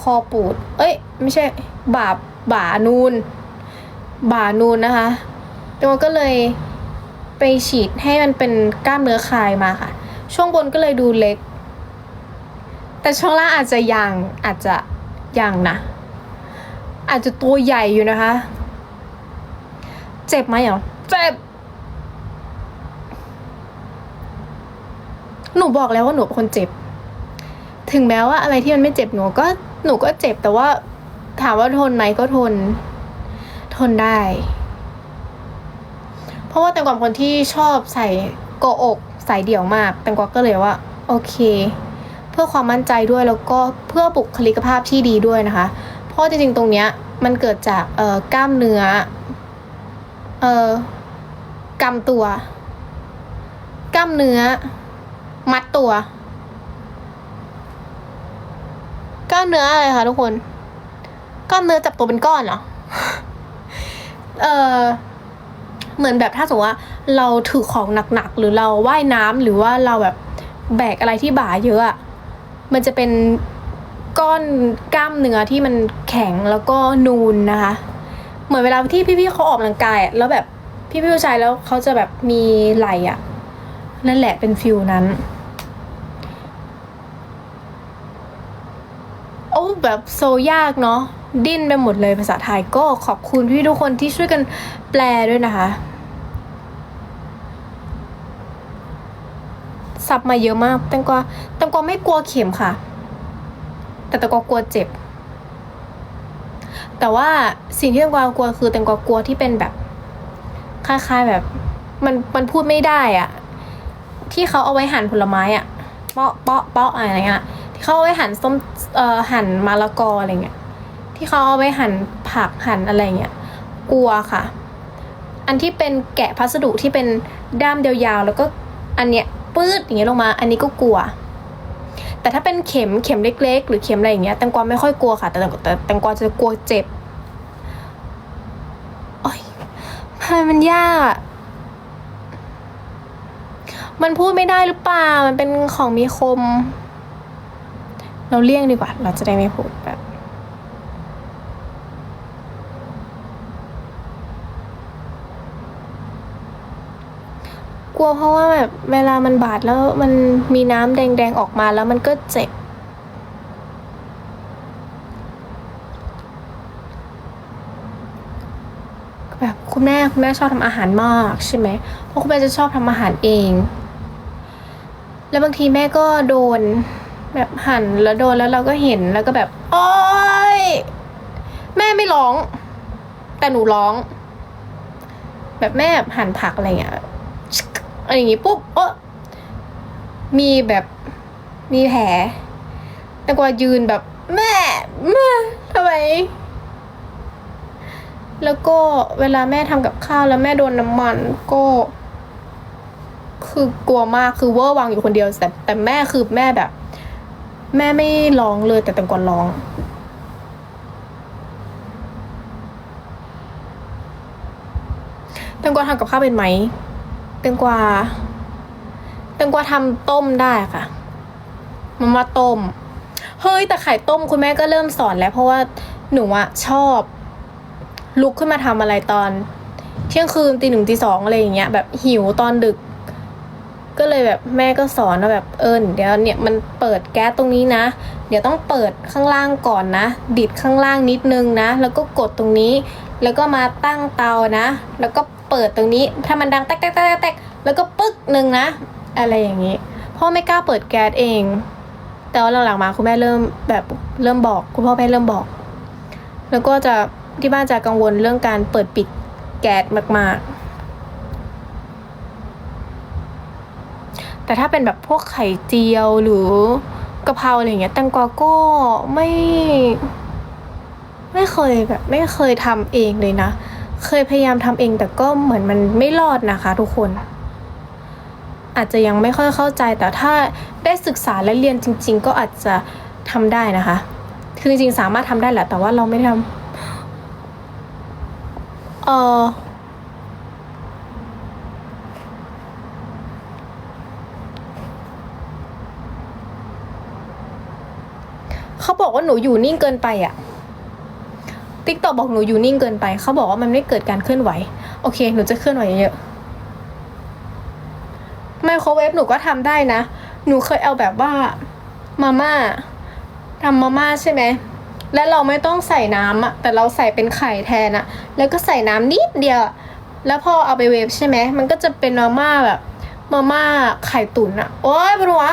คอปูดเอ้ยไม่ใช่บ่าบ่านูนบ่านูนนะคะแตงกวาก็เลยไปฉีดให้มันเป็นกล้ามเนื้อคลายมาค่ะช่วงบนก็เลยดูเล็กแต่ช่วงล่างอาจจะยังนะอาจจะตัวใหญ่อยู่นะคะเจ็บไหมอ่ะเจ็บหนูบอกแล้วว่าหนูเป็นคนเจ็บถึงแม้ว่าอะไรที่มันไม่เจ็บหนูก็เจ็บแต่ว่าถามว่าทนไหมก็ทนได้เพราะว่าแตงกวาเป็นคนที่ชอบใส่โกอกใส่เดี่ยวมากแตงกวาก็เลยว่าโอเคเพื่อความมั่นใจด้วยแล้วก็เพื่อบุคลิกภาพที่ดีด้วยนะคะเพราะจริงๆตรงเนี้ยมันเกิดจากกล้ามเนื้อกำตัวกล้ามเนื้อมัดตัวกล้ามเนื้ออะไรคะทุกคนกล้ามเนื้อจับตัวเป็นก้อนเหรอ เหมือนแบบถ้าสมมติว่าเราถือของหนักๆหรือเราว่ายน้ำหรือว่าเราแบบแบกอะไรที่บ่าเยอะอะมันจะเป็นก้อนกล้ามเนื้อที่มันแข็งแล้วก็นูนนะคะเหมือนเวลาที่พี่ๆเขาออกกำลังกายแล้วแบบพี่ผู้ชายแล้วเขาจะแบบมีไหล่อะนั่นแหละเป็นฟิลนั้นโอ้แบบโซยากเนาะดิ้นไปหมดเลยภาษาไทยก็ขอบคุณพี่ทุกคนที่ช่วยกันแปลด้วยนะคะซับมาเยอะมากแตงกวาไม่กลัวเข็มค่ะแต่แตงกวากลัวเจ็บแต่ว่าสิ่งที่แตงกวากลัวคือแตงกวากลัวที่เป็นแบบคล้ายๆแบบมันพูดไม่ได้อะที่เขาเอาไว้หั่นผลไม้อะเปาะอะไรเงี้ยที่เขาเอาไว้หั่นส้มหั่นมะละกออะไรเงี้ยที่เขาเอาไว้หั่นผักหั่นอะไรเงี้ยกลัวค่ะอันที่เป็นแกะพัสดุที่เป็นด้ามยาวๆแล้วก็อันเนี้ยปื๊ดอย่างเงี้ยลงมาอันนี้ก็กลัวแต่ถ้าเป็นเข็มเล็กๆหรือเข็มอะไรอย่างเงี้ยแตงกวาไม่ค่อยกลัวค่ะแต่แตงกวาจะกลัวเจ็บโอ๊ยทำไมมันยากอะมันพูดไม่ได้หรือเปล่ามันเป็นของมีคมเราเลี่ยงดีกว่าเราจะได้ไม่พูดแบบกลัวเพราะว่าแบบเวลามันบาดแล้วมันมีน้ำแดงๆออกมาแล้วมันก็เจ็บแบบคุณแม่ชอบทำอาหารมากใช่ไหมเพราะคุณแม่จะชอบทำอาหารเองแล้วบางทีแม่ก็โดนแบบหั่นแล้วโดนแล้วเราก็เห็นแล้วก็แบบโอ๊ยแม่ไม่ร้องแต่หนูร้องแบบแม่หั่นผักอะไรอย่างเงี้ยอะไรอย่างงี้ปุ๊บมีแบบมีแผลแต่กว่ายืนแบบแม่ทำไมแล้วก็เวลาแม่ทำกับข้าวแล้วแม่โดนน้ำมันก็คือกลัวมากคือเวอร์วังอยู่คนเดียวแต่แม่คือแม่แบบแม่ไม่ร้องเลยแต่แตงกวาร้องแตงกวาทำกับข้าวเป็นไหมแตงกวาทำต้มได้ค่ะมาต้มเฮ้ยแต่ไข่ต้มคุณแม่ก็เริ่มสอนแล้วเพราะว่าหนูอะชอบลุกขึ้นมาทำอะไรตอนเที่ยงคืนตี 1ตี 2อะไรอย่างเงี้ยแบบหิวตอนดึกก็เลยแบบแม่ก็สอนว่าแบบเดี๋ยวเนี่ยมันเปิดแก๊สตรงนี้นะเดี๋ยวต้องเปิดข้างล่างก่อนนะดิดข้างล่างนิดนึงนะแล้วก็กดตรงนี้แล้วก็มาตั้งเตานะแล้วก็เปิดตรงนี้ถ้ามันดังแตกแล้วก็ปึ๊กนึงนะอะไรอย่างงี้พ่อไม่กล้าเปิดแก๊สเองแต่ว่าหลังๆมาคุณแม่เริ่มบอกคุณพ่อแม่เริ่มบอกแล้วก็จะที่บ้านจะกังวลเรื่องการเปิดปิดแก๊สมากๆแต่ถ้าเป็นแบบพวกไข่เจียวหรือกะเพราอะไรอย่างเงี้ยแตงกวาก็ไม่เคยทำเองเลยนะเคยพยายามทำเองแต่ก็เหมือนมันไม่รอดนะคะทุกคนอาจจะยังไม่ค่อยเข้าใจแต่ถ้าได้ศึกษาและเรียนจริงๆก็อาจจะทำได้นะคะคือจริงๆสามารถทำได้แหละแต่ว่าเราไม่ทำเขาบอก ว่าหนูอยู่นิ่งเกินไปอะติ๊กต็อกบอกหนูอยู่นิ่งเกินไปเขาบอกว่ามันไม่เกิดการเคลื่อนไหวโอเคหนูจะเคลื่อนไหวเยอะไมโครเวฟหนูก็ทำได้นะหนูเคยเอาแบบว่ามาม่าทำมาม่าใช่ไหมแล้วเราไม่ต้องใส่น้ำอะแต่เราใส่เป็นไข่แทนอะแล้วก็ใส่น้ำนิดเดียวแล้วพอเอาไปเวฟใช่ไหมมันก็จะเป็นมาม่าแบบมาม่าไข่ตุ๋นอะโอ๊ยปะวะ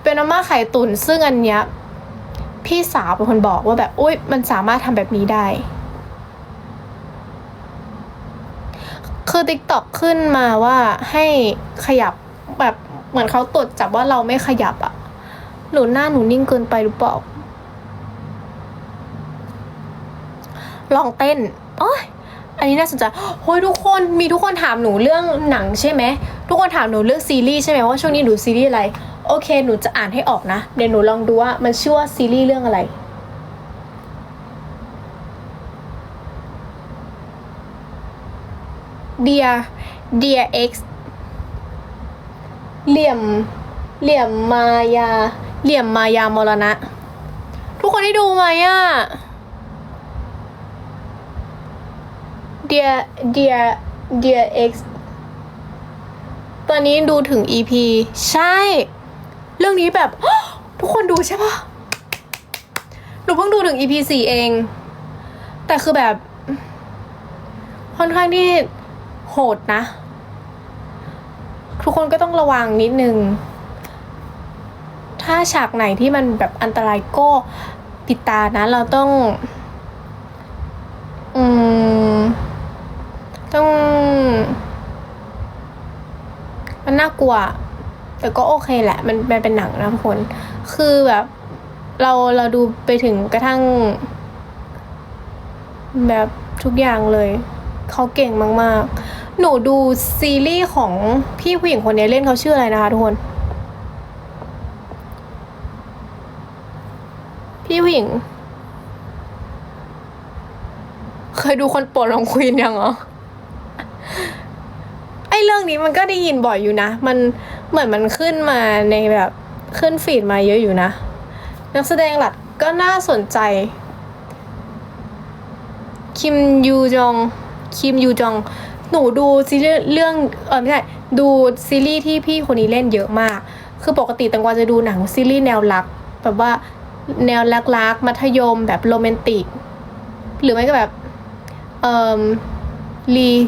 เป็นมาม่าไข่ตุ๋นซึ่งอันเนี้ยพี่สาวเป็นคนบอกว่าแบบอุ๊ยมันสามารถทำแบบนี้ได้คือ TikTok ขึ้นมาว่าให้ขยับแบบเหมือนเขาตรวจจับว่าเราไม่ขยับอะหรือหน้าหนูนิ่งเกินไปหรือเปล่าลองเต้นโอ้ยอันนี้น่าสนใจโอ้ยทุกคนมีทุกคนถามหนูเรื่องหนังใช่ไหมทุกคนถามหนูเรื่องซีรีส์ใช่ไหมว่าช่วงนี้หนูซีรีส์อะไรโอเคหนูจะอ่านให้ออกนะเดี๋ยวหนูลองดูว่ามันชื่อว่าซีรีส์เรื่องอะไรDear X เหลี่ยมมายาเหลี่ยมมายามรณะทุกคนได้ดูไหมอ่ะ Dear X ตอนนี้ดูถึง EP ใช่เรื่องนี้แบบ ทุกคนดูใช่ปะหนูเพิ่งดูถึง EP 4เองแต่คือแบบค่อนข้างที่โหดนะทุกคนก็ต้องระวังนิดนึงถ้าฉากไหนที่มันแบบอันตรายก็ปิดตานะเราต้องมันน่ากลัวแต่ก็โอเคแหละมันเป็นหนังนะทุกคนคือแบบเราดูไปถึงกระทั่งแบบทุกอย่างเลยเขาเก่งมากๆหนูดูซีรีส์ของพี่ผู้หญิงคนนี้เล่นเขาชื่ออะไรนะคะทุกคนพี่ผู้หญิงเคยดูคนโปรดของควีนยังเหรอไอ้เรื่องนี้มันก็ได้ยินบ่อยอยู่นะมันเหมือนมันขึ้นมาในแบบขึ้นฟีดมาเยอะอยู่นะนักแสดงหลักก็น่าสนใจคิมยูจองหนูดูซีรีส์เรื่องไม่ใช่ดูซีรีส์ที่พี่คนนี้เล่นเยอะมากคือปกติตังกวาจะดูหนังซีรีส์แนวรักแบบว่าแนวรักมัธยมแบบโรแมนติกหรือไม่ก็แบบ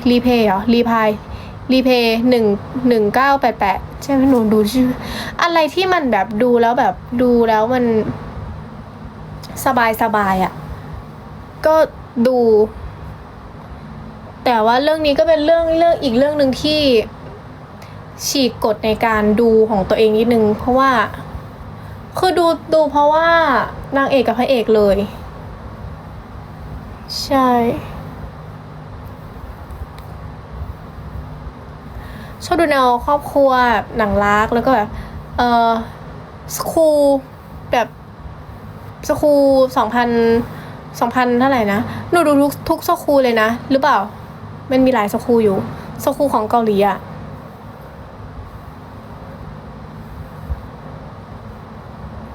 รีเพย์เหรอรีเพย์1988ใช่ไหมหนูดูชื่ออะไรที่มันแบบดูแล้วแบบดูแล้วมันสบายอ่ะก็ดูแต่ว่าเรื่องนี้ก็เป็นเรื่องอีกเรื่องหนึ่งที่ฉีกกฎในการดูของตัวเองนิดนึงเพราะว่าคือดูเพราะว่านางเอกกับพระเอกเลยใช่ชอบดูแนวครอบครัวหนังรักแล้วก็แบบสคูลแบบสคูล2000เท่าไหร่นะหนูดูทุกสคูลเลยนะหรือเปล่ามันมีหลายสคูลอยู่สคูลของเกาหลีอะ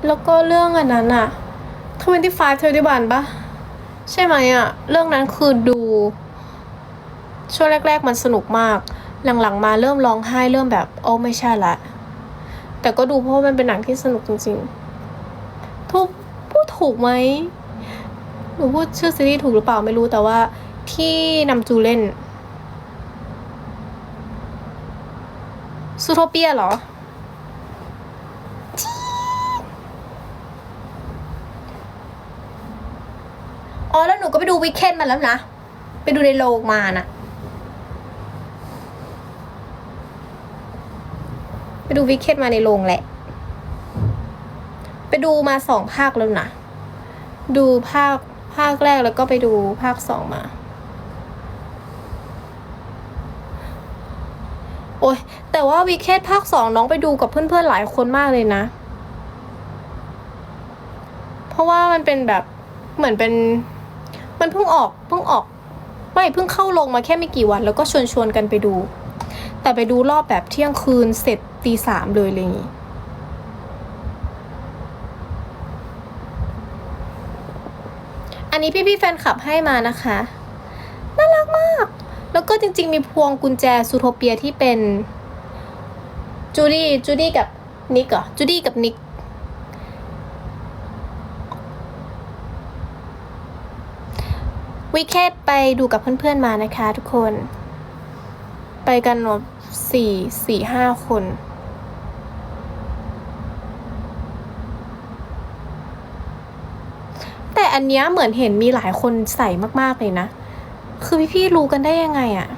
แล้วก็เรื่องอันนั้นอะ25 ปะใช่ไหมอะเรื่องนั้นคือดูช่วงแรกๆมันสนุกมากหลังๆมาเริ่มร้องไห้เริ่มแบบโอ้ไม่ใช่ละแต่ก็ดูเพราะมันเป็นหนังที่สนุกจริงๆพูดถูกไหมหนูพูดชื่อซีรีส์ถูกหรือเปล่าไม่รู้แต่ว่าที่นำจูเล่นซูโทเปียเหรออ๋อแล้วหนูก็ไปดูวีคเคนมาแล้วนะไปดูในโรงมานะไปดูวีคเคนมาในโรงแหละไปดูมา2 ภาคแล้วนะดูภาคแรกแล้วก็ไปดูภาค2มาโอ้ยแต่ว่าวีคเคนภาค2น้องไปดูกับเพื่อนๆหลายคนมากเลยนะเพราะว่ามันเป็นแบบเหมือนเป็นมันเพิ่งออกไม่เพิ่งเข้าลงมาแค่ไม่กี่วันแล้วก็ชวนกันไปดูแต่ไปดูรอบแบบเที่ยงคืนเสร็จตี 3เลยอะไรอย่างงี้ อันนี้พี่ๆแฟนคลับให้มานะคะ น่ารักมาก แล้วก็จริงๆมีพวงกุญแจซูโทเปียที่เป็นจูดี้กับนิกเหรอจูดี้กับนิกวิเคทไปดูกับเพื่อนๆมานะคะทุกคน ไปกันหมด4-5 คน แต่อันเนี้ยเหมือนเห็นมีหลายคนใส่มากๆเลยนะ คือพี่ๆรู้กันได้ยังไงอะ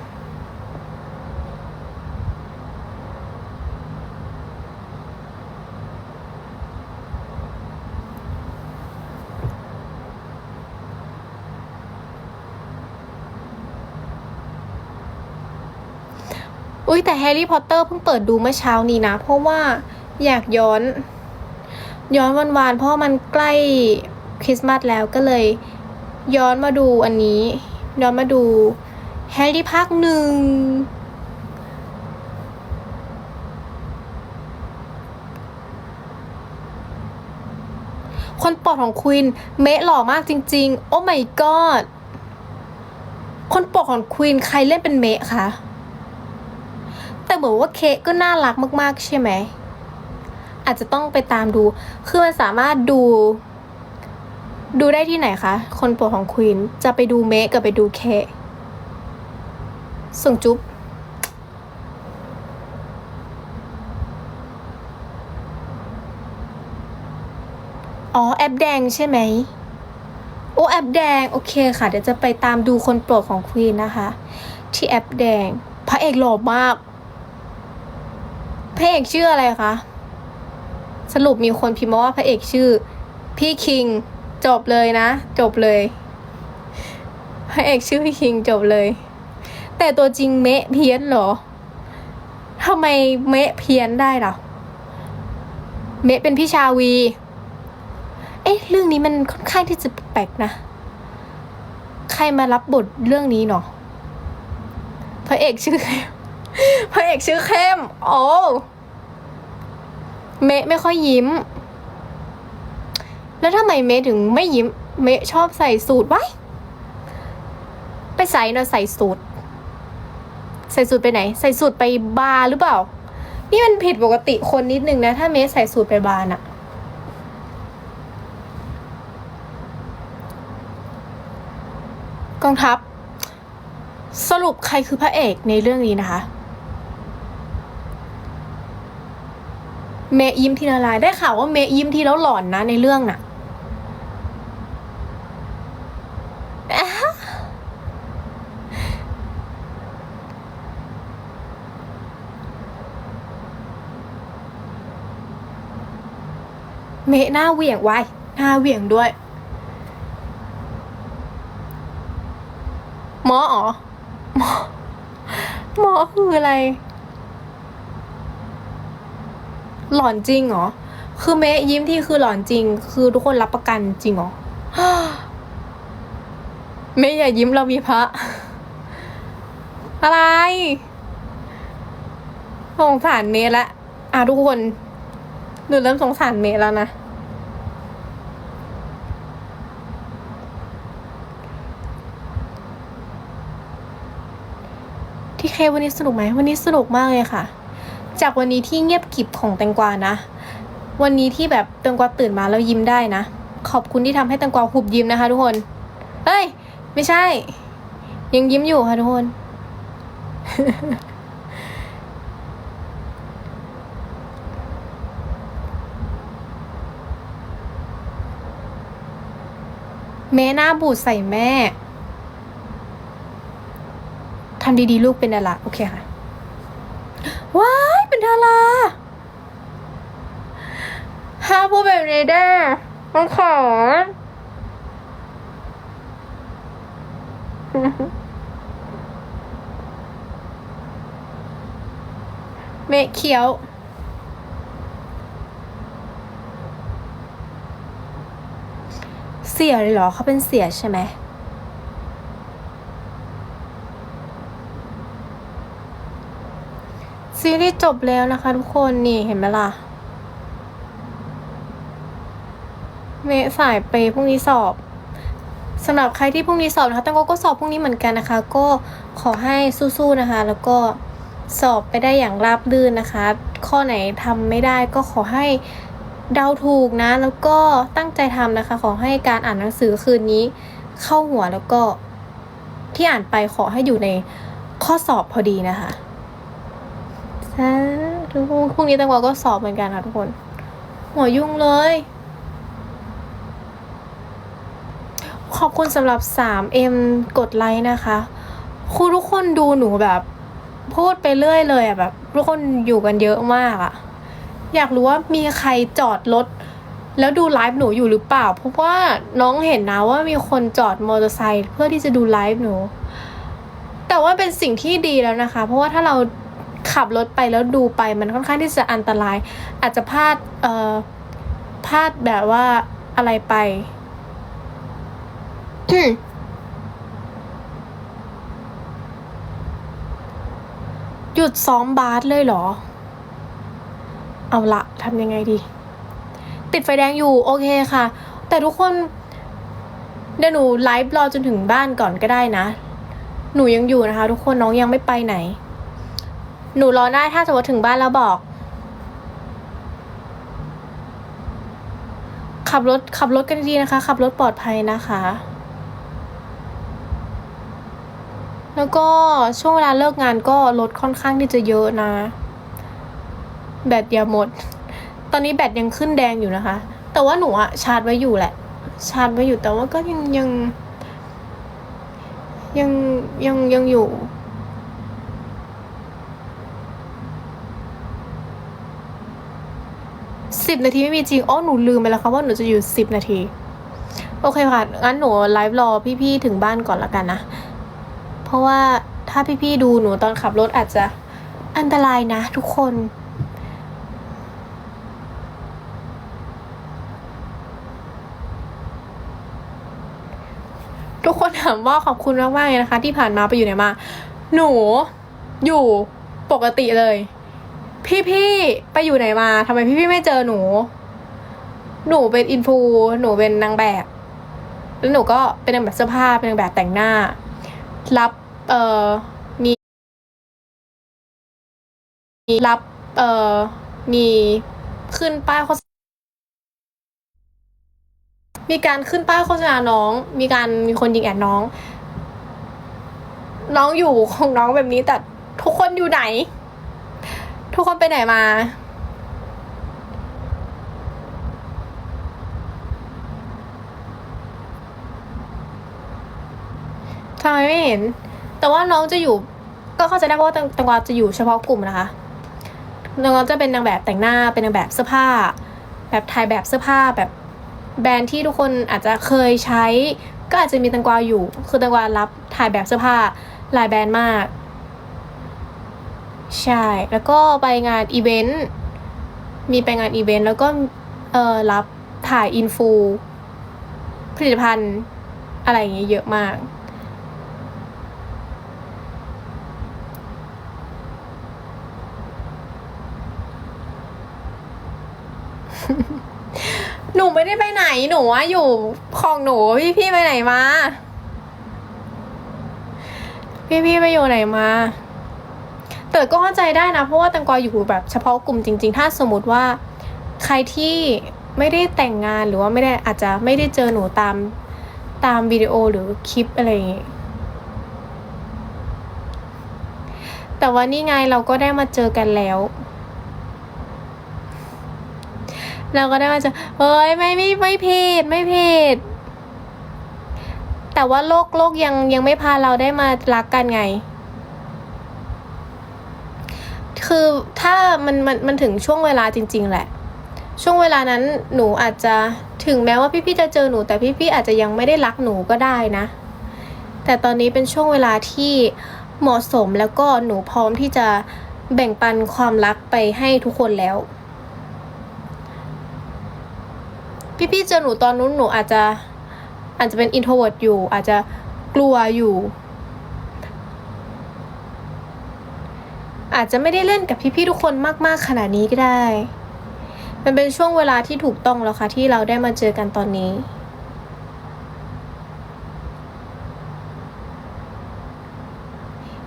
อุ้ยแต่แฮร์รี่พอตเตอร์เพิ่งเปิดดูเมื่อเช้านี้นะ เพราะว่าอยากย้อนวันๆเพราะมันใกล้คริสต์มาสแล้วก็เลยย้อนมาดูอันนี้ ย้อนมาดูแฮร์รี่ภาค 1คนโปรดของควีนเมะหล่อมากจริงๆโอ้ my god คนโปรดของควีนใครเล่นเป็นเมะคะแต่เหมือนว่าเคก็น่ารักมากๆใช่ไหมอาจจะต้องไปตามดูคือมันสามารถดูได้ที่ไหนคะคนโปรดของควีนจะไปดูเมะกับไปดูเคส่งจุ๊บอ๋อแอปแดงใช่ไหมโอ้แอปแดงโอเคค่ะเดี๋ยวจะไปตามดูคนโปรดของควีนนะคะที่แอปแดงพระเอกหล่อมากพระเอกชื่ออะไรคะสรุปมีคนพิมพ์มาว่าพระเอกชื่อพี่คิงจบเลยนะจบเลยพระเอกชื่อพี่คิงจบเลยแต่ตัวจริงเมะเพี้ยนเหรอทำไมเมะเพี้ยนได้ล่ะเมะเป็นพี่ชาวีเอ๊ะเรื่องนี้มันค่อนข้างที่จะแปลกนะใครมารับบทเรื่องนี้เนาะพระเอกชื่อพระเอกชื่อเข้มโอ้เมะไม่ค่อยยิ้มแล้วทำไมเมะถึงไม่ยิ้มเมะชอบใส่สูทไว้ไปใส่เนาะใส่สูทไปไหนใส่สูทไปบาร์หรือเปล่านี่มันผิดปกติคนนิดนึงนะถ้าเมะใส่สูทไปบาร์น่ะกองทัพสรุปใครคือพระเอกในเรื่องนี้นะคะเมย์ยิ้มทีละลายได้ข่าวว่าเมย์ยิ้มทีแล้วหลอนนะในเรื่องน่ะเมย์หน้าเหวี่ยงไว้หน้าเหวี่ยงด้วยหมออ๋อหมอคืออะไรหลอนจริงเหรอคือเมย์ยิ้มที่คือหลอนจริงคือทุกคนรับประกันจริงเหรอเมย์อย่ายิ้มเรามีพระอะไรสงสารเมย์ละทุกคนหนูเริ่มสงสารเมย์แล้วนะที่เควันนี้สนุกไหมวันนี้สนุกมากเลยค่ะจากวันนี้ที่เงียบกริบของแตงกวานะวันนี้ที่แบบแตงกวาตื่นมาแล้วยิ้มได้นะขอบคุณที่ทำให้แตงกวาหุบยิ้มนะคะทุกคนเฮ้ยไม่ใช่ยังยิ้มอยู่ค่ะทุกคน แม่หน้าบูดใส่แม่ทำดีๆลูกเป็นดาราโอเคค่ะว้ายเป็นดาราห้าพูดแบบนี้ได้ต้องขอเมะเขียวเสียเลยเหรอเขาเป็นเสียใช่ไหมซีรีส์จบแล้วนะคะทุกคนนี่เห็นไหมล่ะเมะสายเปย์พรุ่งนี้สอบ สำหรับใครที่พรุ่งนี้สอบนะคะแตงโมก็สอบพรุ่งนี้เหมือนกันนะคะ ก็ขอให้สู้ๆนะคะ แล้วก็สอบไปได้อย่างราบรื่นนะคะ ข้อไหนทำไม่ได้ก็ขอให้เดาถูกนะ แล้วก็ตั้งใจทำนะคะ ขอให้การอ่านหนังสือคืนนี้เข้าหัว แล้วก็ที่อ่านไปขอให้อยู่ในข้อสอบพอดีนะคะทุกคนพรุ่งนี้แตงโมก็สอบเหมือนกันค่ะทุกคนหัวยุ่งเลยขอบคุณสำหรับ 3M กดไลค์นะคะคือทุกคนดูหนูแบบพูดไปเรื่อยเลยอะแบบทุกคนอยู่กันเยอะมากอะอยากรู้ว่ามีใครจอดรถแล้วดูไลฟ์หนูอยู่หรือเปล่าเพราะว่าน้องเห็นนะว่ามีคนจอดมอเตอร์ไซค์เพื่อที่จะดูไลฟ์หนูแต่ว่าเป็นสิ่งที่ดีแล้วนะคะเพราะว่าถ้าเราขับรถไปแล้วดูไปมันค่อนข้างที่จะอันตรายอาจจะพลาดแบบว่าอะไรไป หยุดซ้อมบาสเลยเหรอเอาละทำยังไงดีติดไฟแดงอยู่โอเคค่ะแต่ทุกคนเดี๋ยวหนูไลฟ์รอจนถึงบ้านก่อนก็ได้นะหนูยังอยู่นะคะทุกคนน้องยังไม่ไปไหนหนูรอได้ถ้าสมมติถึงบ้านแล้วบอกขับรถกันดีนะคะขับรถปลอดภัยนะคะแล้วก็ช่วงเวลาเลิกงานก็รถค่อนข้างที่จะเยอะนะแบตอย่าหมดตอนนี้แบตยังขึ้นแดงอยู่นะคะแต่ว่าหนูอะชาร์จไว้อยู่แหละชาร์จไว้อยู่แต่ว่าก็ยังอยู่10 นาทีไม่มีจริงหนูลืมไปแล้วค่ะว่าหนูจะอยู่10 นาทีโอเคค่ะงั้นหนูไลฟ์รอพี่ๆถึงบ้านก่อนละกันนะเพราะว่าถ้าพี่ๆดูหนูตอนขับรถอาจจะอันตรายนะทุกคนทุกคนถามว่าขอบคุณมากๆเลยนะคะที่ผ่านมาไปอยู่ไหนมาหนูอยู่ปกติเลยพี่ๆไปอยู่ไหนมาทำไมพี่ๆไม่เจอหนูเป็นอินฟูหนูเป็นนางแบบแล้วหนูก็เป็นนางแบบเสื้อผ้าเป็นนางแบบแต่งหน้ารับมีรับมีขึ้นป้ายโฆษณามีการขึ้นป้ายโฆษณาน้องมีคนยิงแอดน้องอยู่ของน้องแบบนี้แต่ทุกคนอยู่ไหนทุกคนไปไหนมาทำไมไม่เห็นแต่ว่าน้องจะอยู่ก็เข้าใจได้เพราะว่าแตงกวาจะอยู่เฉพาะกลุ่มนะคะน้องจะเป็นนางแบบแต่งหน้าเป็นนางแบบเสื้อผ้าแบบถ่ายแบบเสื้อผ้าแบบแบรนด์ที่ทุกคนอาจจะเคยใช้ก็อาจจะมีแตงกวาอยู่คือแตงกวารับถ่ายแบบเสื้อผ้าหลายแบรนด์มากใช่แล้วก็ไปงานอีเวนต์มีไปงานอีเวนต์แล้วก็รับถ่ายอินฟูผลิตภัณฑ์อะไรอย่างเงี้ยเยอะมากหนูไม่ได้ไปไหนหนูว่าอยู่ของหนูพี่ไปไหนมาพี่ไปอยู่ไหนมาแต่ก็เข้าใจได้นะเพราะว่าแตงกวาอยู่แบบเฉพาะกลุ่มจริงๆถ้าสมมติว่าใครที่ไม่ได้แต่งงานหรือว่าไม่ได้อาจจะไม่ได้เจอหนูตามวิดีโอหรือคลิปอะไรอย่างงี้แต่ว่านี่ไงเราก็ได้มาเจอกันแล้วเราก็ได้มาเจอเฮ้ยไม่ผิดแต่ว่าโลกยังไม่พาเราได้มารักกันไงคือถ้ามันถึงช่วงเวลาจริงๆแหละช่วงเวลานั้นหนูอาจจะถึงแม้ว่าพี่ๆจะเจอหนูแต่พี่ๆอาจจะยังไม่ได้รักหนูก็ได้นะแต่ตอนนี้เป็นช่วงเวลาที่เหมาะสมแล้วก็หนูพร้อมที่จะแบ่งปันความรักไปให้ทุกคนแล้วพี่ๆเจอหนูตอนนู้นหนูอาจจะเป็น introvert อยู่อาจจะกลัวอยู่อาจจะไม่ได้เล่นกับพี่ๆทุกคนมากๆขนาดนี้ก็ได้มันเป็นช่วงเวลาที่ถูกต้องแล้วค่ะที่เราได้มาเจอกันตอนนี้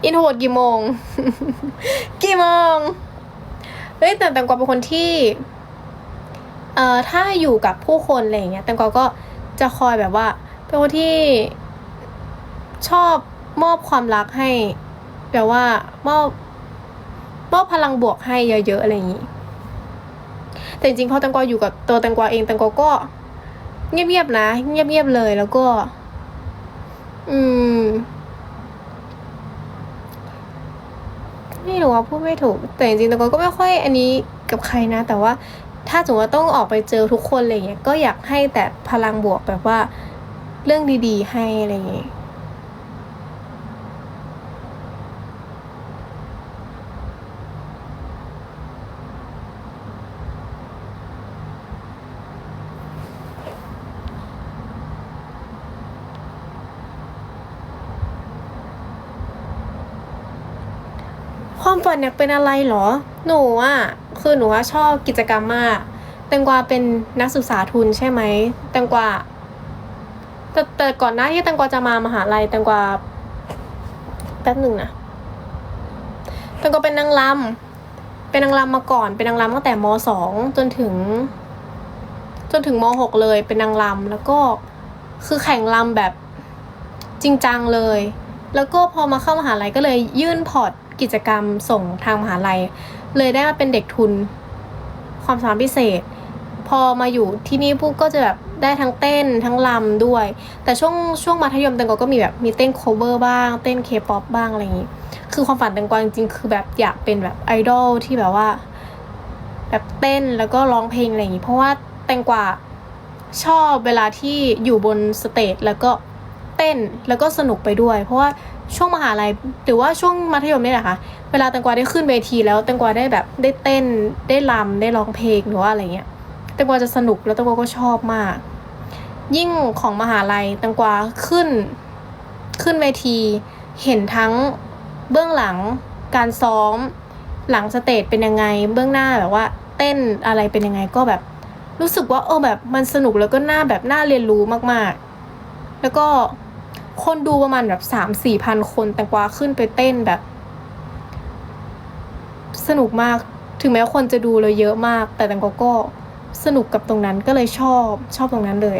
อินโทรเวิร์ตกี่โมง กี่โมงเฮ้ยแต่แตงกวาเป็นคนที่ถ้าอยู่กับผู้คนอะไรอย่างเงี้ยแตงกวาก็จะคอยแบบว่าเป็นคนที่ชอบมอบความรักให้แบบว่ามอบพลังบวกให้เยอะๆอะไรอย่างงี้แต่จริงๆพอแตงกวาอยู่กับตัวแตงกวาเองแตงกวาก็เงียบๆนะเงียบๆเลยแล้วก็ไม่รู้ว่าพูดไม่ถูกแต่จริงๆแตงกวาก็ไม่ค่อยอันนี้กับใครนะแต่ว่าถ้าสมมติว่าต้องออกไปเจอทุกคนอะไรเงี้ยก็อยากให้แต่พลังบวกแบบว่าเรื่องดีๆให้อะไรอย่างเงี้ยความฝันอยากเป็นอะไรเหรอหนูคือหนูชอบกิจกรรมมากแตงกวาเป็นนักศึกษาทุนใช่ไหมแตงกวาแต่ก่อนหน้าที่แตงกวาจะมามหาลัยแตงกวาแป๊บหนึ่งนะแตงกวาเป็นนางรำมาก่อนเป็นนางรำตั้งแต่ม.2จนถึงม.6เลยเป็นนางรำแล้วก็คือแข่งรำแบบจริงจังเลยแล้วก็พอมาเข้ามหาลัยก็เลยยื่นพอร์ตกิจกรรมส่งทางมหาลัยเลยได้มาเป็นเด็กทุนความสามารถพิเศษพอมาอยู่ที่นี่ปุ๊บก็จะแบบได้ทั้งเต้นทั้งรำด้วยแต่ช่วงมัธยมแตงกวาก็มีแบบมีเต้นโคเวอร์บ้างเต้นเคป๊อปบ้างอะไรอย่างงี้คือความฝันแตงกวาจริงๆคือแบบอยากเป็นแบบไอดอลที่แบบว่าแบบเต้นแล้วก็ร้องเพลงอะไรอย่างงี้เพราะว่าแตงกวาชอบเวลาที่อยู่บนสเตจแล้วก็เต้นแล้วก็สนุกไปด้วยเพราะว่าช่วงมหาลัยหรือว่าช่วงมัธยมนี่แหละค่ะเวลาแตงกวาได้ขึ้นเวทีแล้วแตงกวาได้แบบได้เต้นได้รำได้ร้องเพลงหรือว่าอะไรเงี้ยแตงกวาจะสนุกแล้วแตงกวาก็ชอบมากยิ่งของมหาลัยแตงกวาขึ้นเวทีเห็นทั้งเบื้องหลังการซ้อมหลังสเตจเป็นยังไงเบื้องหน้าแบบว่าเต้นอะไรเป็นยังไงก็แบบรู้สึกว่าแบบมันสนุกแล้วก็น่าเรียนรู้มากๆแล้วก็คนดูประมาณแบบ 3-4 พันคนแตงกวาขึ้นไปเต้นแบบสนุกมากถึงแม้คนจะดูเราเยอะมากแต่แตงกวาก็สนุกกับตรงนั้นก็เลยชอบตรงนั้นเลย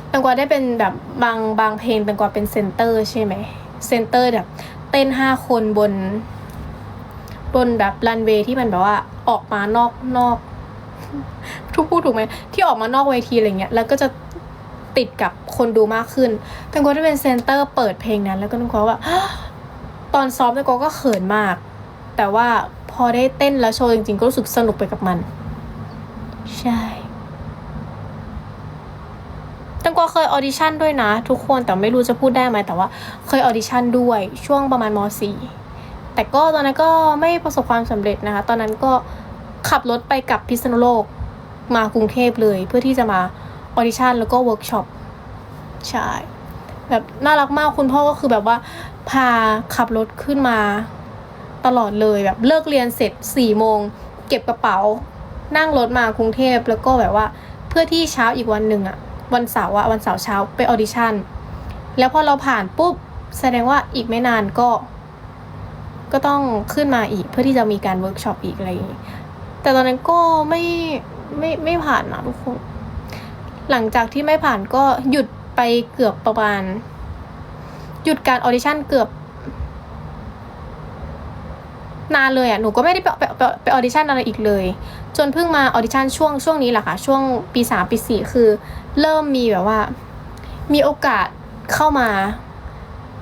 แตงกวาได้เป็นแบบบางเพลงแตงกวาเป็นเซนเตอร์ใช่ไหมเซนเตอร์แบบเต้น5 คนบนแบบรันเวย์ที่มันแบบว่าออกมานอกทุกพูดถูกไหมที่ออกมานอกเวทีอะไรเงี้ยแล้วก็จะติดกับคนดูมากขึ้นแตงกวาได้เป็นเซนเตอร์เปิดเพลงนั้นแล้วก็แตงกวาว่าตอนซ้อมแตงกวาก็เขินมากแต่ว่าพอได้เต้นแล้วโชว์จริงๆก็รู้สึกสนุกไปกับมันใช่แตงกวาเคยออดิชั่นด้วยนะทุกคนแต่ไม่รู้จะพูดได้ไหมแต่ว่าเคยออดิชั่นด้วยช่วงประมาณม.4 แต่ก็ตอนนั้นก็ไม่ประสบความสำเร็จนะคะตอนนั้นก็ขับรถไปกับพิษณุโลกมากรุงเทพเลยเพื่อที่จะมาออดิชั่นแล้วก็เวิร์กช็อปใช่แบบน่ารักมากคุณพ่อก็คือแบบว่าพาขับรถขึ้นมาตลอดเลยแบบเลิกเรียนเสร็จ4 โมงเก็บกระเป๋านั่งรถมากรุงเทพแล้วก็แบบว่าเพื่อที่เช้าอีกวันหนึ่งวันเสาร์เช้าไปออดิชั่นแล้วพอเราผ่านปุ๊บแสดงว่าอีกไม่นานก็ต้องขึ้นมาอีกเพื่อที่จะมีการเวิร์กช็อปอีกอะไรอย่างนี้แต่ตอนนั้นก็ไม่ผ่านนะทุกคนหลังจากที่ไม่ผ่านก็หยุดไปเกือบประมาณหยุดการออดิชั่นเกือบนานเลยหนูก็ไม่ได้ไปออดิชั่นอะไรอีกเลยจนเพิ่งมาออดิชั่นช่วงนี้แหละค่ะช่วงปี3ปี4คือเริ่มมีแบบว่ามีโอกาสเข้ามา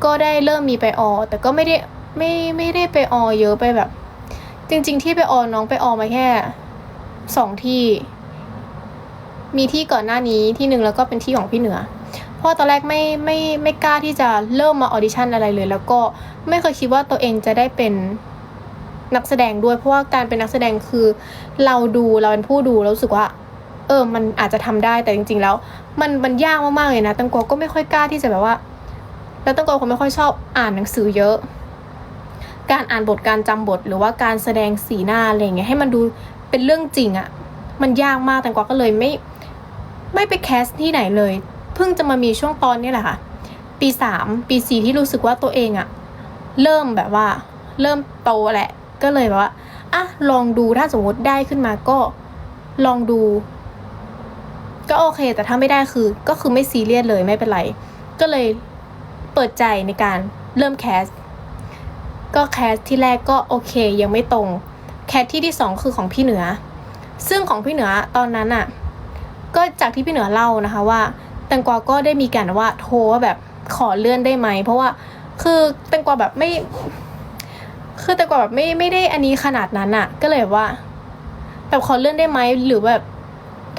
ก็ได้เริ่มมีไปแต่ก็ไม่ได้ไปเยอะไปแบบจริงๆที่ไปน้องไปมาแค่2 ที่มีที่ก่อนหน้านี้ที่1แล้วก็เป็นที่ของพี่เหนือเพราะตอนแรกไม่กล้าที่จะเริ่มมาออดิชั่นอะไรเลยแล้วก็ไม่เคยคิดว่าตัวเองจะได้เป็นนักแสดงด้วยเพราะว่าการเป็นนักแสดงคือเราเป็นผู้ดูแล้วรู้สึกว่ามันอาจจะทำได้แต่จริงๆแล้วมันยากมากๆเลยนะแตงกวาก็ไม่ค่อยกล้าที่จะแบบว่าแล้วแตงกวาคนไม่ค่อยชอบอ่านหนังสือเยอะการอ่านบทการจำบทหรือว่าการแสดงสีหน้าอะไรอย่างเงี้ยให้มันดูเป็นเรื่องจริงมันยากมากแตงกวาก็เลยไม่ไปแคสที่ไหนเลยเพิ่งจะมามีช่วงตอนนี้แหละค่ะปี3ปี4ที่รู้สึกว่าตัวเอง เริ่มแบบว่าเริ่มโตแหละก็เลยแบบว่าอ่ะลองดูถ้าสมมติได้ขึ้นมาก็ลองดูก็โอเคแต่ถ้าไม่ได้ก็คือไม่ซีเรียสเลยไม่เป็นไรก็เลยเปิดใจในการเริ่มแคสก็แคสที่แรกก็โอเคยังไม่ตรงแคสที่สองคือของพี่เหนือซึ่งของพี่เหนือตอนนั้นอ่ะก็จากที่พี่เหนือเล่านะคะว่าแตงกวาก็ได้มีการว่าโทรว่าแบบขอเลื่อนได้ไหมเพราะว่าคือแตงกวาแบบไม่คือแตงกวาแบบไม่ได้อันนี้ขนาดนั้นอ่ะก็เลยว่าแบบขอเลื่อนได้ไหมหรือแบบ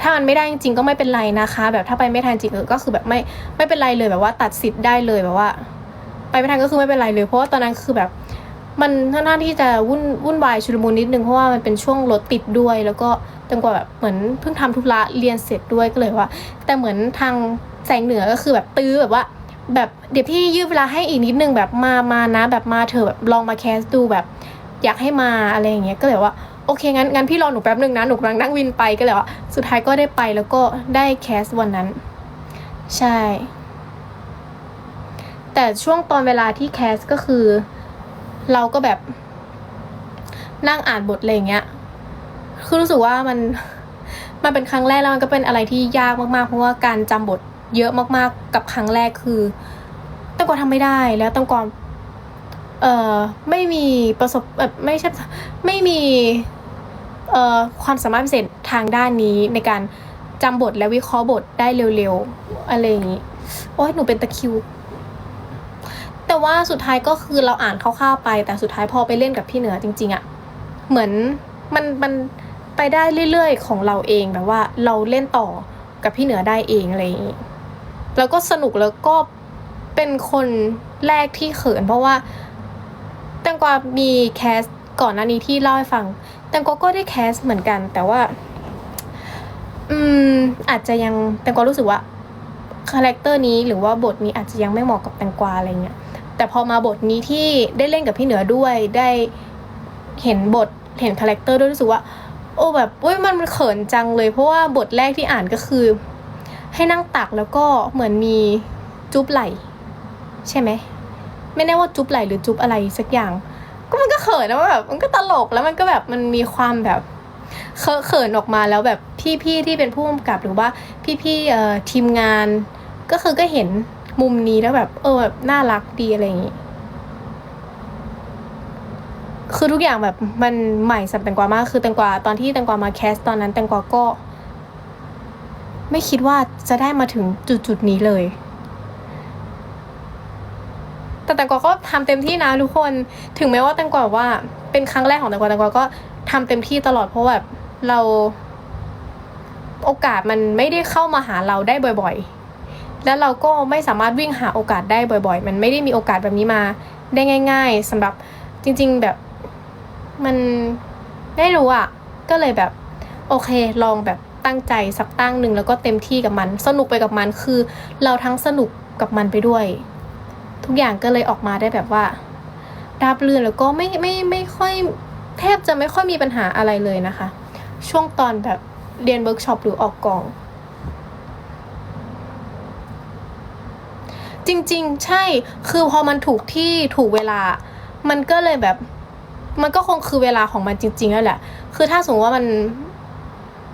ถ้ามันไม่ได้จริงๆก็ไม่เป็นไรนะคะแบบถ้าไปไม่ทันจริงก็คือแบบไม่เป็นไรเลยแบบว่าตัดสิทธิ์ได้เลยแบบว่าไปไม่ทันก็คือไม่เป็นไรเลยเพราะว่าตอนนั้นคือแบบมันค่อนข้างที่จะวุ่นวายชุลมุนนิดนึงเพราะว่ามันเป็นช่วงรถติดด้วยแล้วก็แตงกวาแบบเหมือนเพิ่งทำธุระเรียนเสร็จด้วยก็เลยว่าแต่เหมือนทางแสงเหนือก็คือแบบตื้อแบบว่าแบบเดี๋ยวพี่ยืดเวลาให้อีกนิดนึงแบบมานะแบบมาเถอะแบบลองมาแคสดูแบบอยากให้มาอะไรอย่างเงี้ยก็เลยว่าโอเคงั้นพี่รอหนูแป๊บนึงนะหนูกำลังนั่งวินไปก็เลยว่าสุดท้ายก็ได้ไปแล้วก็ได้แคสวันนั้นใช่แต่ช่วงตอนเวลาที่แคสก็คือเราก็แบบนั่งอ่านบทอะไรอย่างเงี้ยคือรู้สึกว่ามันเป็นครั้งแรกแล้วมันก็เป็นอะไรที่ยากมากๆเพราะว่าการจำบทเยอะมากๆกับครั้งแรกคือแตงกวาทำไม่ได้แล้วแตงกวาไม่มีประสบไม่ใช่ไม่มีความสามารถพิเศษทางด้านนี้ในการจำบทและวิเคราะห์บทได้เร็วๆอะไรอย่างนี้โอ๊ยหนูเป็นตะคริวแต่ว่าสุดท้ายก็คือเราอ่านคร่าวๆไปแต่สุดท้ายพอไปเล่นกับพี่เหนือจริงๆอะเหมือนมันไปได้เรื่อยๆของเราเองแบบว่าเราเล่นต่อกับพี่เหนือได้เองอะไรอย่างนี้แล้วก็สนุกแล้วก็เป็นคนแรกที่เขินเพราะว่าแตงกวามีแคสก่อนหน้านี้ที่เล่าให้ฟังแตงกวาก็ได้แคสเหมือนกันแต่ว่าอาจจะยังแตงกวารู้สึกว่าคาแรคเตอร์นี้หรือว่าบทนี้อาจจะยังไม่เหมาะกับแตงกวาอะไรเงี้ยแต่พอมาบทนี้ที่ได้เล่นกับพี่เหนือด้วยได้เห็นบทเห็นคาแรคเตอร์ด้วยรู้สึกว่าโอ้แบบมันเขินจังเลยเพราะว่าบทแรกที่อ่านก็คือให้นั่งตักแล้วก็เหมือนมีจุ๊บไหล่ใช่ไหมไม่แน่ว่าจุ๊บไหล่หรือจุ๊บอะไรสักอย่างก็มันก็เขินนะว่าแบบมันก็ตลกแล้วมันก็แบบมันมีความแบบเขินออกมาแล้วแบบพี่ที่เป็นผู้กำกับหรือว่าพี่ทีมงานก็คือก็เห็นมุมนี้แล้วแบบแบบน่ารักดีอะไรอย่างงี้คือทุกอย่างแบบมันใหม่สำหรับแตงกวามากคือแตงกวาตอนที่แตงกวามาแคสตอนนั้นแตงกวาก็ไม่คิดว่าจะได้มาถึงจุดนี้เลยแต่แตงกวาก็ทำเต็มที่นะทุกคนถึงแม้ว่าแตงกวาว่าเป็นครั้งแรกของแตงกวาก็ทำเต็มที่ตลอดเพราะแบบเราโอกาสมันไม่ได้เข้ามาหาเราได้บ่อยๆแล้วเราก็ไม่สามารถวิ่งหาโอกาสได้บ่อยๆมันไม่ได้มีโอกาสแบบนี้มาได้ง่ายๆสำหรับจริงๆแบบมันไม่รู้อ่ะก็เลยแบบโอเคลองแบบตั้งใจสักตั้งหนึ่งแล้วก็เต็มที่กับมันสนุกไปกับมันคือเราทั้งสนุกกับมันไปด้วยทุกอย่างก็เลยออกมาได้แบบว่าราบรื่นแล้วก็ไม่ค่อยแทบจะไม่ค่อยมีปัญหาอะไรเลยนะคะช่วงตอนแบบเรียนเวิร์กช็อปหรือออกกองจริงๆใช่คือพอมันถูกที่ถูกเวลามันก็เลยแบบมันก็คงคือเวลาของมันจริงๆแล้วแหละคือถ้าสมมติว่า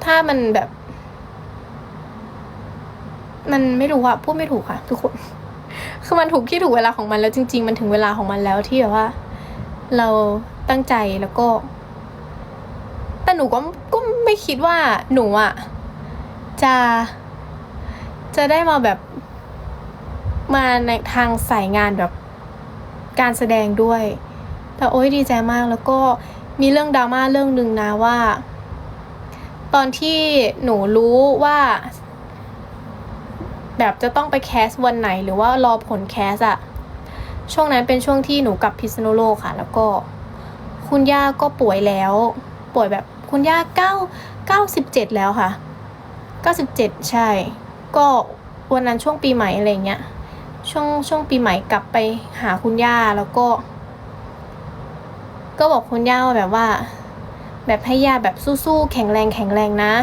ถ้ามันแบบมันไม่รู้อะพูดไม่ถูกค่ะทุกคนคือมันถูกที่ถูกเวลาของมันแล้วจริงๆมันถึงเวลาของมันแล้วที่แบบว่าเราตั้งใจแล้วก็แต่หนูก็ไม่คิดว่าหนูอะจะได้มาแบบมาในทางสายงานแบบการแสดงด้วยแต่โอ๊ยดีใจมากแล้วก็มีเรื่องดราม่าเรื่องนึงนะว่าตอนที่หนูรู้ว่าแบบจะต้องไปแคสวันไหนหรือว่ารอผลแคสอะช่วงนั้นเป็นช่วงที่หนูกลับพิษณุโลกค่ะแล้วก็คุณย่าก็ป่วยแล้วป่วยแบบคุณย่า97แล้วค่ะ97ใช่ก็วันนั้นช่วงปีใหม่อะไรเงี้ยช่วงปีใหม่กลับไปหาคุณย่าแล้วก็บอกคุณย่าว่าแบบว่าแบบให้ย่าแบบสู้ๆแข็งแรงนะ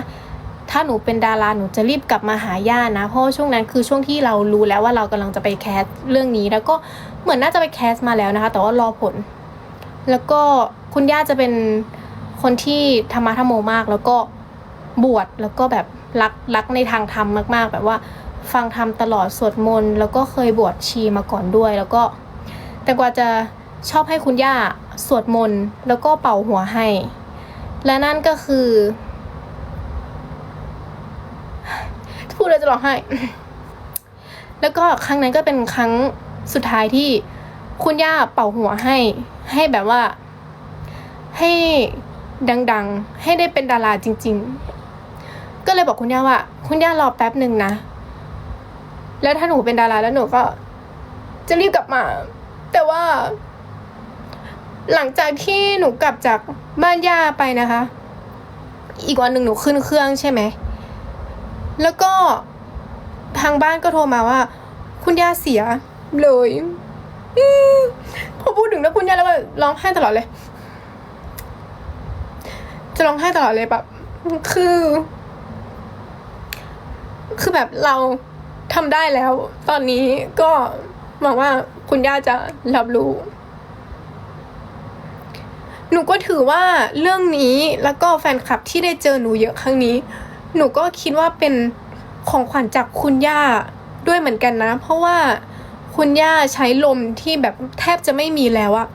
ถ้าหนูเป็นดาราหนูจะรีบกลับมาหาย่านะเพราะช่วงนั้นคือช่วงที่เรารู้แล้วว่าเรากำลังจะไปแคสเรื่องนี้แล้วก็เหมือนน่าจะไปแคสมาแล้วนะคะแต่ว่ารอผลแล้วก็คุณย่าจะเป็นคนที่ธรรมะธรรมโมมากแล้วก็บวชแล้วก็แบบรักในทางธรรมมากๆแบบว่าฟังธรรมตลอดสวดมนต์แล้วก็เคยบวชชีมาก่อนด้วยแล้วก็แต่กว่าจะชอบให้คุณย่าสวดมนต์แล้วก็เป่าหัวให้และนั่นก็คือพูดแล้วจะร้องไห้แล้วก็ครั้งนั้นก็เป็นครั้งสุดท้ายที่คุณย่าเป่าหัวให้แบบว่าให้ดังๆให้ได้เป็นดาราจริงๆก็เลยบอกคุณย่าว่าคุณย่ารอแป๊บหนึ่งนะแล้วถ้าหนูเป็นดาราแล้วหนูก็จะรีบกลับมาแต่ว่าหลังจากที่หนูกลับจากบ้านย่าไปนะคะอีกวันหนึ่งหนูขึ้นเครื่องใช่ไหมแล้วก็ทางบ้านก็โทรมาว่าคุณย่าเสียเลยพอพูดถึงแล้วคุณย่าแล้วก็ร้องไห้ตลอดเลยจะร้องไห้ตลอดเลยแบบคือแบบเราทำได้แล้วตอนนี้ก็หวังว่าคุณย่าจะรับรู้หนูก็ถือว่าเรื่องนี้แล้วก็แฟนคลับที่ได้เจอหนูเยอะครั้งนี้หนูก็คิดว่าเป็นของขวัญจากคุณย่าด้วยเหมือนกันนะเพราะว่าคุณย่าใช้ลมที่แบบแทบจะไม่มีแล้วอะ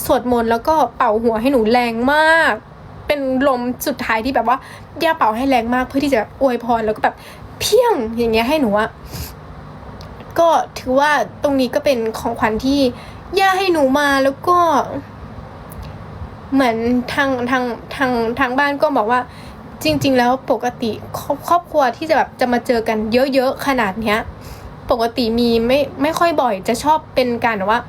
สวดมนต์แล้วก็เป่าหัวให้หนูแรงมากเป็นลมสุดท้ายที่แบบว่าย่าเป่าให้แรงมากเพื่อที่จะอวยพรแล้วก็แบบเพี้ยงอย่างเงี้ยให้หนูอะก็ถือว่าตรงนี้ก็เป็นของขวัญที่ย่าให้หนูมาแล้วก็เหมือนทางบ้านก็บอกว่าจริงๆแล้วปกติครอบครัวที่จะแบบจะมาเจอกันเยอะๆขนาดเนี้ยปกติมีไม่ค่อยบ่อยจะชอบเป็นการแบบว่า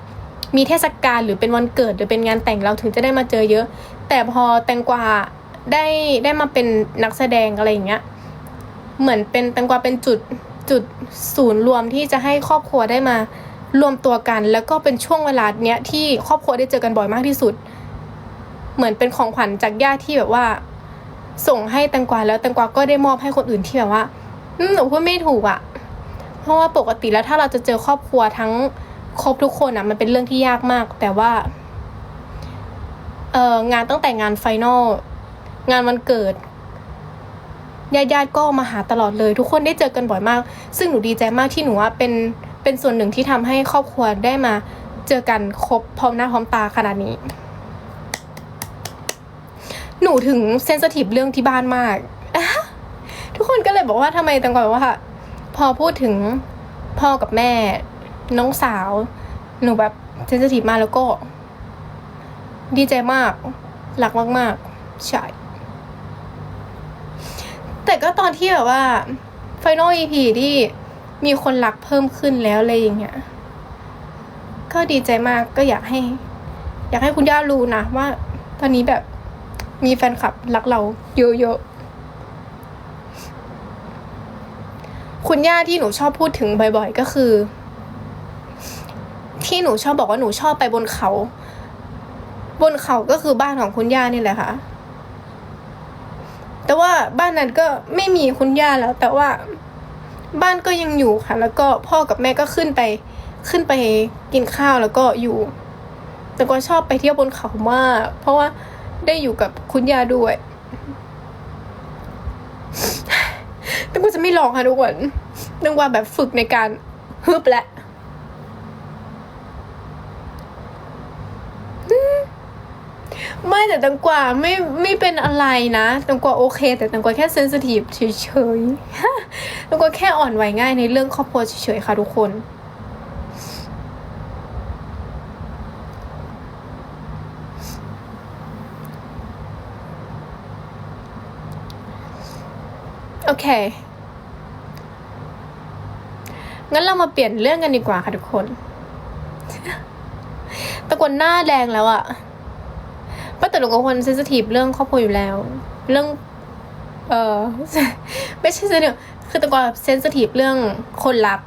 มีเทศกาลหรือเป็นวันเกิดหรือเป็นงานแต่งเราถึงจะได้มาเจอเยอะแต่พอแตงกวาได้มาเป็นนักแสดงอะไรอย่างเงี้ยเหมือนเป็นแตงกวาเป็นจุดศูนย์รวมที่จะให้ครอบครัวได้มารวมตัวกันแล้วก็เป็นช่วงเวลาเนี้ยที่ครอบครัวได้เจอกันบ่อยมากที่สุดเหมือนเป็นของขวัญจากญาติที่แบบว่าส่งให้แตงกวาแล้วแตงกวาก็ได้มอบให้คนอื่นที่แบบว่าหนูพูดไม่ถูกอะเพราะว่าปกติแล้วถ้าเราจะเจอครอบครัวทั้งครบทุกคนอะมันเป็นเรื่องที่ยากมากแต่ว่างานตั้งแต่งานไฟนอลงานวันเกิดญาติก็มาหาตลอดเลยทุกคนได้เจอกันบ่อยมากซึ่งหนูดีใจมากที่หนูว่าเป็นส่วนหนึ่งที่ทำให้ครอบครัวได้มาเจอกันครบพร้อมหน้าพร้อมตาขนาดนี้หนูถึงเซนซิทีฟเรื่องที่บ้านมากทุกคนก็เลยบอกว่าทำไมตังกวาบอกว่าพอพูดถึงพ่อกับแม่น้องสาวหนูแบบเซนซิทีฟมากแล้วก็ดีใจมากรักมากๆใช่แต่ก็ตอนที่แบบว่า Final EP ที่มีคนรักเพิ่มขึ้นแล้วอะไรอย่างเงี้ยก็ดีใจมากก็อยากให้คุณย่ารู้นะว่าตอนนี้แบบมีแฟนคลับรักเราเยอะๆคุณย่าที่หนูชอบพูดถึงบ่อยๆก็คือที่หนูชอบบอกว่าหนูชอบไปบนเขาก็คือบ้านของคุณย่านี่แหละค่ะแต่ว่าบ้านนั้นก็ไม่มีคุณย่าแล้วแต่ว่าบ้านก็ยังอยู่ค่ะแล้วก็พ่อกับแม่ก็ขึ้นไปกินข้าวแล้วก็อยู่แต่ก็ชอบไปเที่ยวบนเขามากเพราะว่าได้อยู่กับคุณย่าด้วยแต่ก็จะไม่ร้องค่ะทุกคนนึกว่าแบบฝึกในการฮึบแหละไม่แต่ตังกว่าไม่เป็นอะไรนะตังกว่าโอเคแต่ตังกว่าแค่เซนซิทีฟเฉยๆตังกว่าแค่อ่อนไหวง่ายในเรื่องครอบครัวเฉยๆค่ะทุกคนโอเคงั้นเรามาเปลี่ยนเรื่องกันดีกว่าค่ะทุกคนตะกวนหน้าแดงแล้วอะป้าแต่หนูก็คนเซนซิทีฟเรื่องครอบครัวอยู่แล้วเรื่องไม่ใช่เซนซิทีฟคือตะกวนเซนซิทีฟเรื่องคนรัก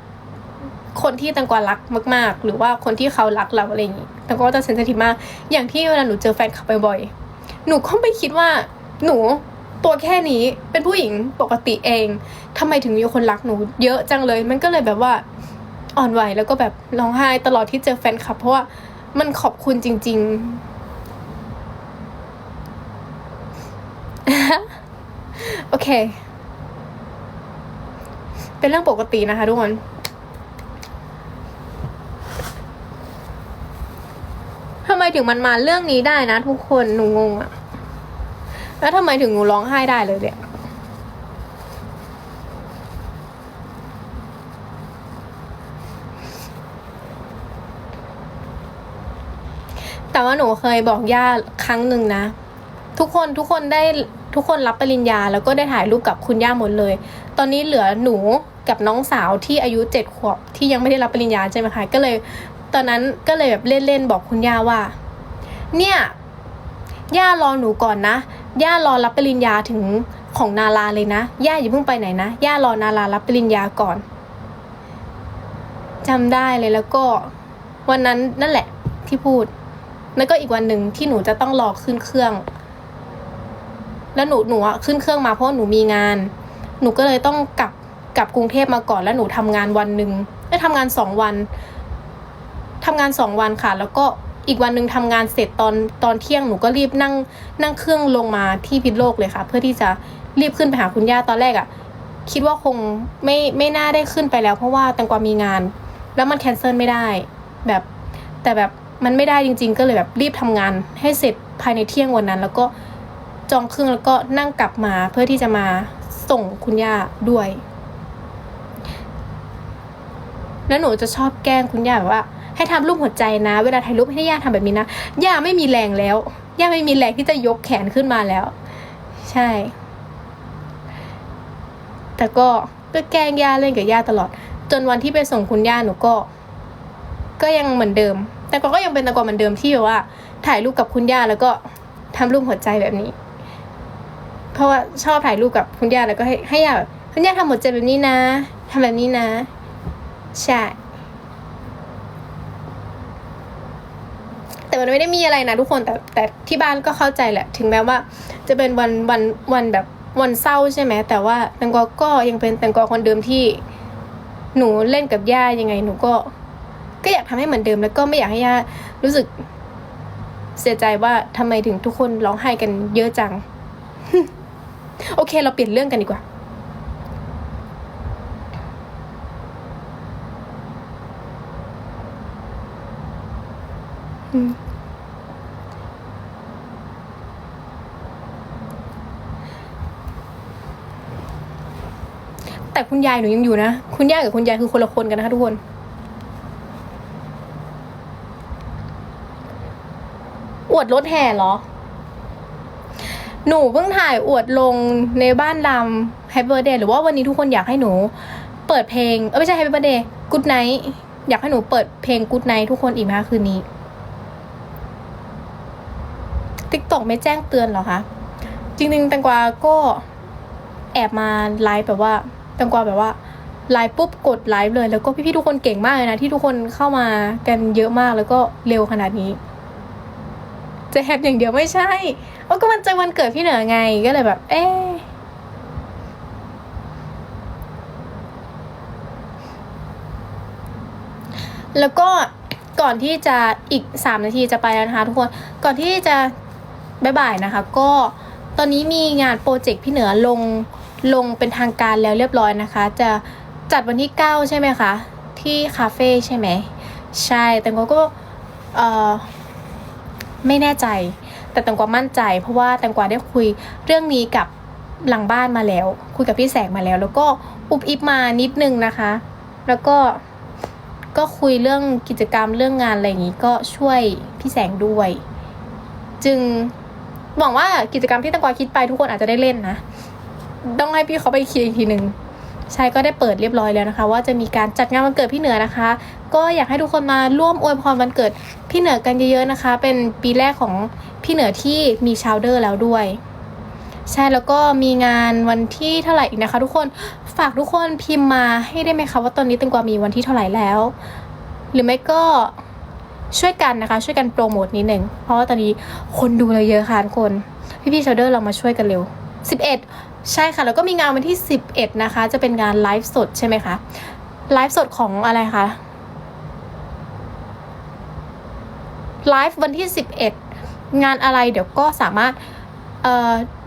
คนที่ตะกวนรักมากๆหรือว่าคนที่เขารักเราอะไรอย่างงี้ตะกวนก็จะเซนซิทีฟมากอย่างที่เวลาหนูเจอแฟนคลับบ่อยๆหนูก็ไม่คิดว่าหนู ตัวแค่นี้เป็นผู้หญิงปกติเองทำไมถึงมีคนรักหนูเยอะจังเลยมันก็เลยแบบว่าอ่อนไหวแล้วก็แบบร้องไห้ตลอดที่เจอแฟนคลับเพราะว่ามันขอบคุณจริงๆ โอเคเป็นเรื่องปกตินะคะทุกคนทำไมถึงมันมาเรื่องนี้ได้นะทุกคนหนูงงอะแล้วทำไมถึงหนูร้องไห้ได้เลยเนี่ยแต่ว่าหนูเคยบอกย่าครั้งหนึ่งนะทุกคนได้ทุกคนรับปริญญาแล้วก็ได้ถ่ายรูปกับคุณย่าหมดเลยตอนนี้เหลือหนูกับน้องสาวที่อายุ7 ขวบที่ยังไม่ได้รับปริญญาใช่ไหมคะก็เลยตอนนั้นก็เลยแบบเล่นๆบอกคุณย่าว่าเนี่ยย่ารอหนูก่อนนะย่ารอรับปริญญาถึงของนาราเลยนะย่าอย่าเพิ่งไปไหนนะย่ารอนารารับปริญญาก่อนจำได้เลยแล้วก็วันนั้นนั่นแหละที่พูดแล้วก็อีกวันหนึ่งที่หนูจะต้องรอขึ้นเครื่องแล้วหนูอะขึ้นเครื่องมาเพราะหนูมีงานหนูก็เลยต้องกลับกรุงเทพมาก่อนแล้วหนูทำงานวันหนึ่งได้ทำงาน2 วันค่ะแล้วก็อีกวันหนึ่งทำงานเสร็จตอนเที่ยงหนูก็รีบนั่งเครื่องลงมาที่พิษณุโลกเลยค่ะเพื่อที่จะรีบขึ้นไปหาคุณย่าตอนแรกอะคิดว่าคงไม่น่าได้ขึ้นไปแล้วเพราะว่าแตงกวามีงานแล้วมันแคนเซิลไม่ได้แบบแต่แบบมันไม่ได้จริงๆก็เลยแบบรีบทำงานให้เสร็จภายในเที่ยงวันนั้นแล้วก็จองเครื่องแล้วก็นั่งกลับมาเพื่อที่จะมาส่งคุณย่าด้วยแล้วหนูจะชอบแกล้งคุณย่าแบบว่าให้ทำรูปหัวใจนะเวลาถ่ายรูปให้ย่าทำแบบนี้นะย่าไม่มีแรงแล้วย่าไม่มีแรงที่จะยกแขนขึ้นมาแล้วใช่แต่ก็แกล้งย่าเล่นกับย่าตลอดจนวันที่ไปส่งคุณย่าหนูก็ยังเหมือนเดิมแต่ก็ยังเป็นตะกอนเหมือนเดิมที่แบบว่าถ่ายรูปกับคุณย่าแล้วก็ทำรูปหัวใจแบบนี้เพราะว่าชอบถ่ายรูปกับคุณย่าแล้วก็ให้ย่าแบบคุณย่าทำหัวใจแบบนี้นะทำแบบนี้นะใช่แต่มันไม่ได้มีอะไรนะทุกคนแต่ที่บ้านก็เข้าใจแหละถึงแม้ว่าจะเป็นวันแบบวันเศร้าใช่ไหมแต่ว่าแตงกวาก็ยังเป็นแตงกวาคนเดิมที่หนูเล่นกับย่ายังไงหนูก็อยากทำให้เหมือนเดิมแล้วก็ไม่อยากให้ย่ารู้สึกเสียใจว่าทำไมถึงทุกคนร้องไห้กันเยอะจัง โอเคเราเปลี่ยนเรื่องกันดีกว่าแต่คุณยายหนูยังอยู่นะคุณย่ากับคุณยายคือคนละคนกันนะคะทุกคนอวดรถแห่เหรอหนูเพิ่งถ่ายอวดลงในบ้านดำ Happy Birthday หรือว่าวันนี้ทุกคนอยากให้หนูเปิดเพลงไม่ใช่ Happy Birthday Good Night อยากให้หนูเปิดเพลง Good Night ทุกคนอีกไหมคะคืนนี้ TikTok ไม่แจ้งเตือนเหรอคะจริงๆแตงกวาก็แอบมาไลฟ์แบบว่าแตงกวาแบบว่าไลฟ์ปุ๊บกดไลฟ์เลยแล้วก็พี่ๆทุกคนเก่งมากเลยนะที่ทุกคนเข้ามากันเยอะมากแล้วก็เร็วขนาดนี้จะแฮปอย่างเดียวไม่ใช่ก็มันจะวันเกิดพี่เหนือไงก็เลยแบบแล้วก็ก่อนที่จะอีก3 นาทีจะไปแล้วนะคะทุกคนก่อนที่จะบ่ายนะคะก็ตอนนี้มีงานโปรเจกต์พี่เหนือลงเป็นทางการแล้วเรียบร้อยนะคะจะจัดวันที่9ใช่ไหมคะที่คาเฟ่ใช่ไหมใช่แต่ก็ไม่แน่ใจแต่แตงกวามั่นใจเพราะว่าแตงกวาได้คุยเรื่องนี้กับหลังบ้านมาแล้วคุยกับพี่แสงมาแล้วแล้วก็อุบอิบมานิดนึงนะคะแล้วก็คุยเรื่องกิจกรรมเรื่องงานอะไรอย่างนี้ก็ช่วยพี่แสงด้วยจึงหวังว่ากิจกรรมที่แตงกวาคิดไปทุกคนอาจจะได้เล่นนะต้องให้พี่เขาไปเคลียร์อีกทีนึงใช่ก็ได้เปิดเรียบร้อยแล้วนะคะว่าจะมีการจัดงานวันเกิดพี่เหนือนะคะก็อยากให้ทุกคนมาร่วมอวยพรวันเกิดพี่เหนือกันเยอะๆนะคะเป็นปีแรกของพี่เหนือที่มีชาวเดอร์แล้วด้วยใช่แล้วก็มีงานวันที่เท่าไหร่อีกนะคะทุกคนฝากทุกคนพิมพ์มาให้ได้ไหมคะว่าตอนนี้แตงกวามีวันที่เท่าไหร่แล้วหรือไม่ก็ช่วยกันนะคะช่วยกันโปรโมทนิดนึงเพราะว่าตอนนี้คนดูเราเยอะค่ะทุกคนพี่ๆชาวเดอร์เรามาช่วยกันเร็ว 11ใช่ค่ะแล้วก็มีงานวันที่11นะคะจะเป็นงานไลฟ์สดใช่ไหมคะไลฟ์สดของอะไรคะไลฟ์วันที่11งานอะไรเดี๋ยวก็สามารถ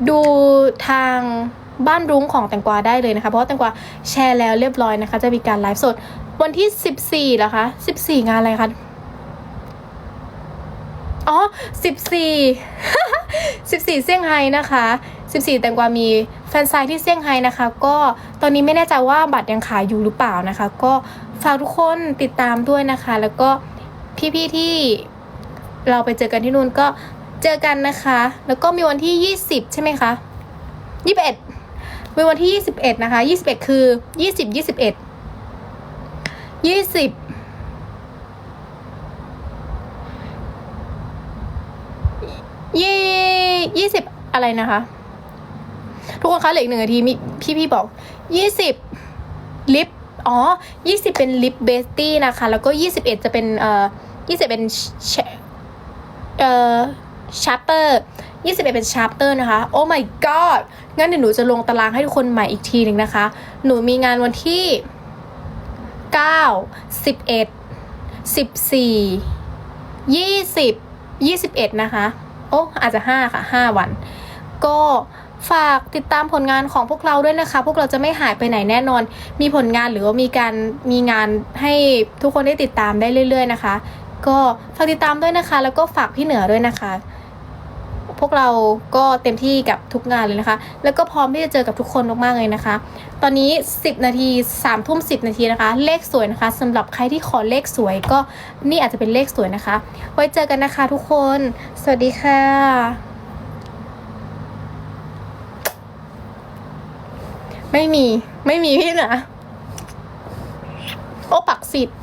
ดูทางบ้านรุ้งของแตงกวาได้เลยนะคะเพราะว่าแตงกวาแชร์แล้วเรียบร้อยนะคะจะมีการไลฟ์สดวันที่14เหรอคะ14งานอะไรคะอ๋อ14เซี่ยงไฮ้นะคะ14แตงกวามีแฟนไซน์ที่เซี่ยงไฮ้นะคะก็ตอนนี้ไม่แน่ใจว่าบัตรยังขายอยู่หรือเปล่านะคะก็ฝากทุกคนติดตามด้วยนะคะแล้วก็พี่ๆที่เราไปเจอกันที่นู่นก็เจอกันนะคะแล้วก็มีวันที่20ใช่ไหมคะ21มีวันที่21นะคะ21คือ2020อะไรนะคะทุกคนคะเหลืออีก1 นาทีมีพี่บอก20ลิปอ๋อ20เป็นลิปเบสตี้นะคะแล้วก็21จะเป็น20เป็นชาร์เตอร์21เป็นชาร์เตอร์นะคะโอ้ my god งั้นเดี๋ยวหนูจะลงตารางให้ทุกคนใหม่อีกทีหนึ่งนะคะหนูมีงานวันที่9 11 14 20 21นะคะโอ้อาจจะ5ค่ะ5วันก็ฝากติดตามผลงานของพวกเราด้วยนะคะพวกเราจะไม่หายไปไหนแน่นอนมีผลงานหรือว่ามีงานให้ทุกคนได้ติดตามได้เรื่อยๆนะคะก็ฝากติดตามด้วยนะคะแล้วก็ฝากพี่เหนือด้วยนะคะพวกเราก็เต็มที่กับทุกงานเลยนะคะแล้วก็พร้อมที่จะเจอกับทุกคนมากๆเลยนะคะตอนนี้10 นาที3 ทุ่ม 10 นาทีนะคะเลขสวยนะคะสำหรับใครที่ขอเลขสวยก็นี่อาจจะเป็นเลขสวยนะคะไว้เจอกันนะคะทุกคนสวัสดีค่ะไม่มีพี่เหนือโอ้ปักสิทธิ์